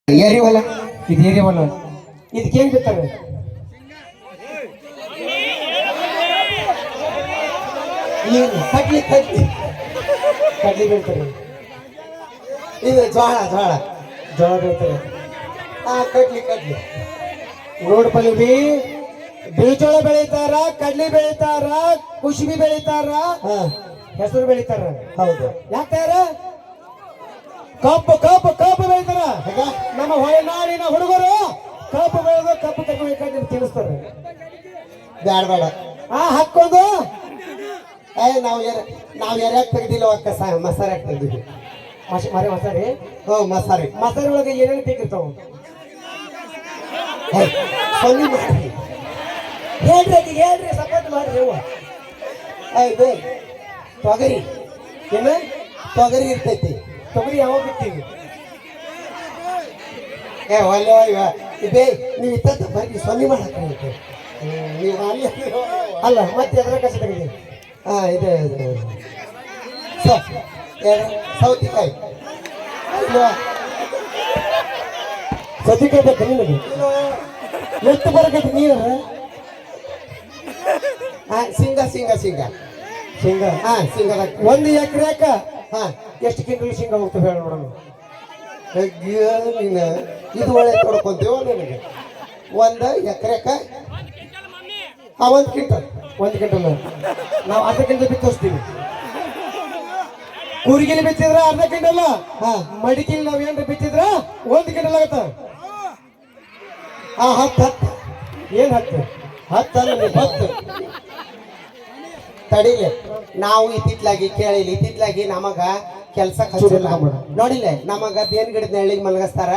ಏರಿ ಹೊಲ ಇದು ಏರಿ ಹೊಲ ಇದಕ್ಕೆ ಏನ್ ಬಿತ್ತಾರೆ ಏನು ಕಡ್ಲಿ ಕಡ್ಲಿ ಕಡ್ಲಿ ಬೀಳ್ತಾರೆ ಇದು ಜೋಳ ಜೋಳ ಜೋಳ ಬೀಳ್ತಾರೆ ಕಡ್ಲಿ ಕಡ್ಲಿ ನೋಡ್ಬಲ್ಲಿ ಬೀಜೋಳ ಬೆಳಿತಾರ ಕಡ್ಲಿ ಬೆಳಿತಾರ ಕುಸುಬಿ ಬೆಳಿತಾರ ಹೆಸರು ಬೆಳಿತಾರ ಹೌದು ಯಾಕಾರ ಕಬ್ಬು ಕಬ್ಬು ಕಬ್ಬು ಬೆಳಿತಾರ ನಮ್ಮ ಹೊಳೆನಾಡಿನ ಹುಡುಗರು ಕಬ್ಬು ಬೆಳೆದು ಕಬ್ಬು ತಗೊಂಡು ತಿನ್ನಿಸ್ತಾರೆ ಬ್ಯಾಡ ಬೇಡ ಹಾಕೊಂಡು ನಾವು ಯಾರ್ಯಾಕೆ ತೆಗ್ದಿಲ್ಲ ಮಸಾಲೆ ತೆಗ್ದಿದ್ವಿ ಮರೆ ಮಸಾರಿ ಮಸಾರಿ ಮಸಾರಿ ಒಳಗೆ ಏನೇನು ಬೇಕಿರ್ತಾವ ಹೇಳ್ರಿ ಸಪೋರ್ಟ್ ಮಾಡ್ರಿ ಇದು ತೊಗರಿ ಏನು ತೊಗರಿ ಇರ್ತೈತಿ ತೊಗರಿ ಯಾವಾಗ ಬಿಡ್ತೀವಿ ಒಳ್ಳೆ ಬೇ ನೀವು ಇತ್ತ ಬರ್ರಿ ಸೊನ್ನೆ ಮಾಡಕ್ಕೆ ನೀವು ಅಲ್ಲ ಮತ್ತೆ ಎದ್ರ ಕಸ ತೆಗೀರಿ ಇದೆ ಸೌತಿಕಾಯಿ ಸೌತಿಕಾಯಿ ಬೇಕು ನಿಮಗೆ ಎಷ್ಟು ಬರಕೈತಿ ನೀರು ಶೇಂಗಾ ಶೇಂಗಾ ಶೇಂಗಾ ಶೇಂಗಾ ಶೇಂಗಾ ಒಂದು ಎಕರೆಕ ಎಷ್ಟು ಕ್ವಿಂಟಲ್ ಶೇಂಗಾ ಹೋಗ್ತದೆ ಹೇಳಿ ನೋಡೋಣ ನೀನು ಇದು ಒಳ್ಳೆ ತೊಡ್ಕೊಂತೀವೋ ನಿನಗೆ ಒಂದು ಎಕರೆಕ ಒಂದು ಕ್ವಿಂಟಲ್ ನಾವು ಅರ್ಧ ಕ್ವಿಂಟಲ್ ಬಿತ್ತೋಸ್ತೀವಿ ಕೂರಿಗಿಲಿ ಬಿತ್ತಿದ್ರ ಅರ್ಧ ಕ್ವಿಂಟಲ್ ಮಡಿಕಿಲಿ ನಾವ್ ಏನ್ರ ಬಿತ್ತಿದ್ರ 1 ಕ್ವಿಂಟಲ್ ಆಗತ್ತ ಹತ್ತು ಏನ್ ಹತ್ತು ತಡಿಲೆ ನಾವು ಇತ್ತಿತ್ಲಾಗಿ ನಮಗ ಕೆಲ್ಸ ನೋಡಿಲ್ಲ ನಮಗ ಬೇನ್ ಗಿಡದ ನೆಳ್ಳಿಗೆ ಮಲಗಿಸ್ತಾರ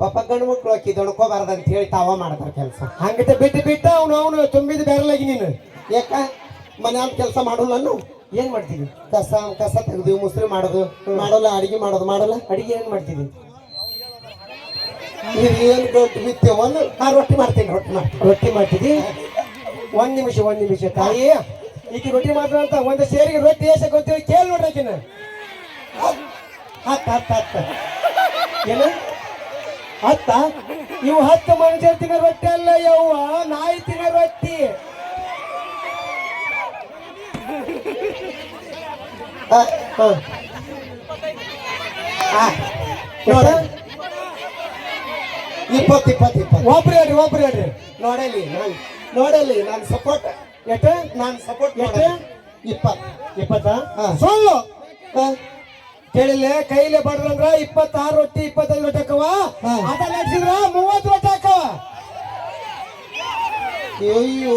ಪಾಪ ಗಂಡು ಮಕ್ಳು ಹಾಕಿ ದೊಡ್ಕೋಬಾರ್ದು ಅಂತ ಹೇಳಿ ತಾವ ಮಾಡ್ತಾರ ಕೆಲಸ ಹಂಗಿತ ಬಿಟ್ಟು ಅವನು ತುಂಬಿದ ಬೇರಲಾಗಿ ನೀನು ಯಾಕ ಮನ್ಯಾಗ ಕೆಲಸ ಮಾಡೋಲ್ಲ ನಾನು ಏನ್ ಮಾಡ್ತೀವಿ ಕಸ ತೆಗ್ದು ಮುಸ್ರಿ ಮಾಡೋದು ಅಡಿಗೆ ಮಾಡಲ್ಲ ಅಡಿಗೆ ಏನ್ ಮಾಡ್ತೀವಿ ಏನ್ ಬಿತ್ತೇವ ರೊಟ್ಟಿ ಮಾಡ್ತೀನಿ ಒಂದ್ ನಿಮಿಷ ತಾಯಿ ಈಕಿ ರೊಟ್ಟಿ ಮಾಡ್ತಾರ ಅಂತ ಒಂದು ಸೇರಿಗೆ ರೊಟ್ಟಿ ಏಸಕ್ ಹೋಗ್ತೀವಿ ಕೇಳಿ ನೋಡ್ರಿಕಿನ ಹತ್ತ ಏನು ಇವು 10 ಮನುಷ್ಯರು ತಿನ್ನೋ ರೊಟ್ಟಿ ಅಲ್ಲ ಯವ್ವ ನಾಯಿ ತಿನ್ನೋ ರೊಟ್ಟಿ ಇಪ್ಪತ್ತು ಒಬ್ರು ಹೇಳ್ರಿ ನೋಡಲಿ ನಾನು ಸಪೋರ್ಟ್ ಇಪ್ಪತ್ತ ಸುಳ್ಳು ಕೇಳಿಲ್ಲ ಕೈಲೇ ಬಡ್ರಂದ್ರ 26 ರೊಟ್ಟಿ 25 ರೊಟ್ಟಿ ಹಾಕವ ಅದ ನಡೆಸಿದ್ರ 30 ರೊಟ್ಟಿ ಹಾಕವ ಅಯ್ಯೋ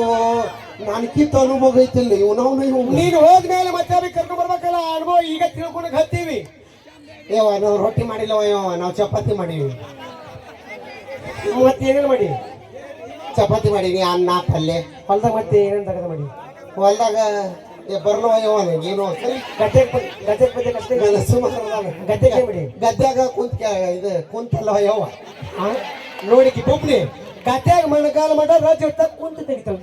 ನನ್ಕಿತ್ತ ಅನುಭವ ಐತಿಲ್ಲ ನೀನು ಹೋದ್ಮೇಲೆ ಮತ್ತೆ ಕರ್ಕೊಂಡ್ ಬರ್ಬೇಕಲ್ಲ ಅನುಭವ ಈಗ ತಿಳ್ಕೊಂಡ್ ಹತ್ತೀವಿ ನಾವು ರೊಟ್ಟಿ ಮಾಡಿಲ್ಲವ ನಾವು ಚಪಾತಿ ಮಾಡೀವಿ ಮತ್ತೆ ಏನೇನು ಮಾಡಿ ಚಪಾತಿ ಮಾಡೀನಿ ಅನ್ನ ಪಲ್ಯ ಹೊಲ್ದಾಗ ಮತ್ತೆ ಏನೇನು ತಗದ ಮಾಡಿ ಹೊಲ್ದಾಗ ಬರ್ಲವ ಏನೋ ಗದ್ಯಾಗ ಕುಂತಲ್ಲವ ಯವ್ವ ನೋಡಿಕಿ ಬೊಬ್ನಿ ಗದ್ಯಾಗ ಮಣ್ಣಕಾಲ ಮಾಡ ರಾಜ್ಯ ಕುಂತ ತೆಗಿತಾವ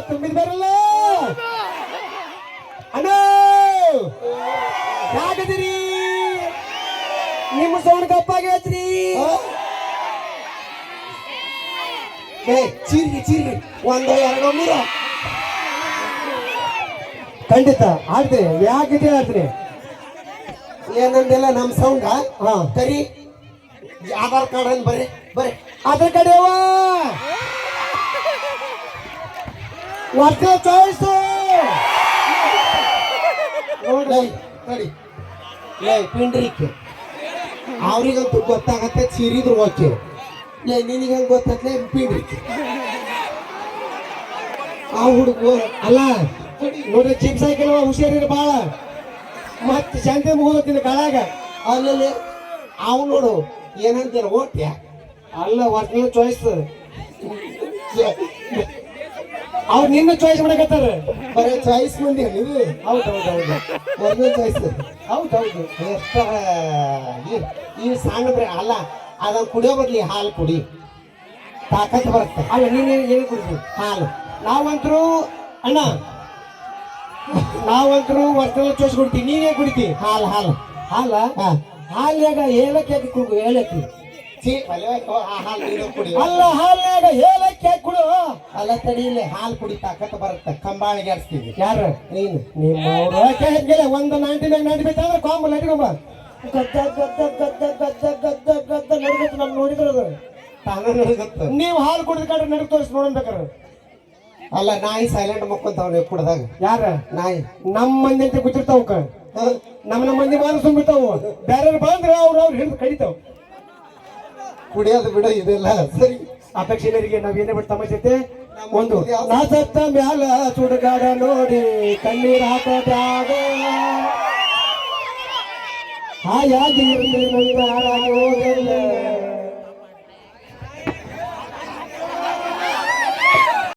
ತುಂಬಿದ್ ಬರಲ್ಲ ಅಣ್ಣ ಯಾಕದಿರಿ ನಿಮ್ಮ ಸೌಂಡ್ ಕಪ್ಪಾಗೈತ್ರಿ ಚೀರಿ 1 2 3 ಖಂಡಿತ ಆಡ್ತೀನಿ ಯಾಕೆ ಆಡ್ತೀನಿ ಏನಂದಿಲ್ಲ ನಮ್ಮ ಸೌಂಡ ಕರಿ ಆಧಾರ್ ಕಾರ್ಡ್ ಅಂತ ಬರ್ರಿ ಆಧಾರ್ ಕಾರ್ಡ್ ಯಾವ ವರ್ಷ ಚಾಯ್ಸ್ ನೋಡಿ ಪಿಂಡ್ರಿಕೆ ಅವ್ರಿಗಂತೂ ಗೊತ್ತಾಗತ್ತೆ ಚೀರಿದ್ರು ಓಕೆ ನಿನಗೆ ಹಂಗೆ ಗೊತ್ತಾಗ್ಲೇ ಪಿಂಡ್ರಿಕೆ ಆ ಹುಡುಗ ಅಲ್ಲ ನೋಡ್ರಿ ಚಿಪ್ಸ್ ಹಾಕಿಲ್ವ ಹುಷಾರಿರ ಬಾಳ ಮತ್ತೆ ಶಾಂತಿ ಮುಗಿದತ್ತಿನ ಕಾಳಾಗ ಅಲ್ಲಲ್ಲಿ ಅವ್ ನೋಡು ಏನಂತೀರ ಓಟ್ಯ ಅಲ್ಲ ಒರ್ಜಿನಲ್ ಚಾಯ್ಸ್ ಅವ್ರು ನಿನ್ನ ಚಾಯ್ಸ್ ಮಾಡಕತ್ತಾರ ಬರೀ ಚಾಯ್ಸ್ ಮಂದಿ ನೀವು ಹೌದು ಒರ್ಜಿನಲ್ ಚಾಯ್ಸ್ ಹೌದು ಈ ಸಣ್ಣ ಅಲ್ಲ ಅದನ್ನ ಕುಡಿಯೋ ಬದ್ಲಿ ಹಾಲು ಕುಡಿ ತಾಕತ್ ಬರುತ್ತೆ ಅಲ್ಲ ನೀನು ಏನು ಕುಡಿದ್ವಿ ಹಾಲು ನಾವಂತರೂ ಅಣ್ಣ ನಾವಂತರೂ ವರ್ಷ ಚೋಸ್ ಕುಡಿತೀವಿ, ನೀನೇ ಕುಡಿತಿ ಹಾಲು ಹಾಲು ಹಾಲ ಹಾ ಹಾಲ್ಯಾಗ ಏಲಕ್ಕಿ ಹಾಕಿ ಕುಡು, ಏಲಕ್ಕಿ ಛೀ ಹಾಲು ನೀನು ಕುಡಿ. ಅಲ್ಲ, ಹಾಲ್ಯಾಗ ಏಲಕ್ಕಿ ಹಾಕಿ ಕುಡು. ಅಲ್ಲ ತಡಿ, ಇಲ್ಲಿ ಹಾಲು ಕುಡಿ ತಾಕತ್ ಬರುತ್ತೆ, ಕಂಬಾಳಿಗೆ ಆಡ್ಸ್ತೀವಿ. ಯಾರ ನೀನು ನಿಮ್ಮವ್ರು ಹೆಂಗಿಲ್ಲ, ಒಂದು 90 ಬೇಕಾದ್ರೆ ಕಾಂಬ ನಡಿಗೊಂಬ ಗದ್ದ ಗದ್ದ ಗದ್ದ ಗದ್ದ ಗದ್ದ ಗದ್ದ ನಡ್ಬೇಕು. ನಮ್ ನೋಡಿದ್ರದು ತಾನ ನಡಗತ್ತ. ನೀವು ಹಾಲು ಕುಡಿದ ಕಡೆ ನಡ್ದು ತೋರಿಸಿ ನೋಡ್ಬೇಕಾರೆ. ಅಲ್ಲ ನಾಯಿ ಸೈಲೆಂಟ್ ಮಕ್ಕೊಂತಾವ ನೀವು ಕುಡ್ದಾಗ. ಯಾರ ನಾಯಿ ನಮ್ಮ ಮಂದಿ ಅಂತ ಗೊತ್ತಿರ್ತಾವಕ್ಕ, ನಮ್ಮ ಮಂದಿ ಮಾನ ಸುಂಬಿರ್ತಾವ. ಬೇರೆ ಬಂದ್ರೆ ಅವ್ರು ಹಿಡಿದು ಕಡಿತಾವ. ಕುಡಿಯೋದು ಬಿಡ ಇದೆಲ್ಲ ಸರಿ. ಅಪೇಕ್ಷೆಯರಿಗೆ ನಾವ್ ಏನೇ ಬಿಟ್ಟು ತಮಾಷೆ ಒಂದು ನಾ ಸತ್ತ ಮ್ಯಾಲ ಸುಡುಗಾಡ ನೋಡಿ ಕಣ್ಣೀರ್ ಹಾಕೋದ್ಯಾಗ ಹಾಯಾಗಿ ಹೋದಲ್ಲ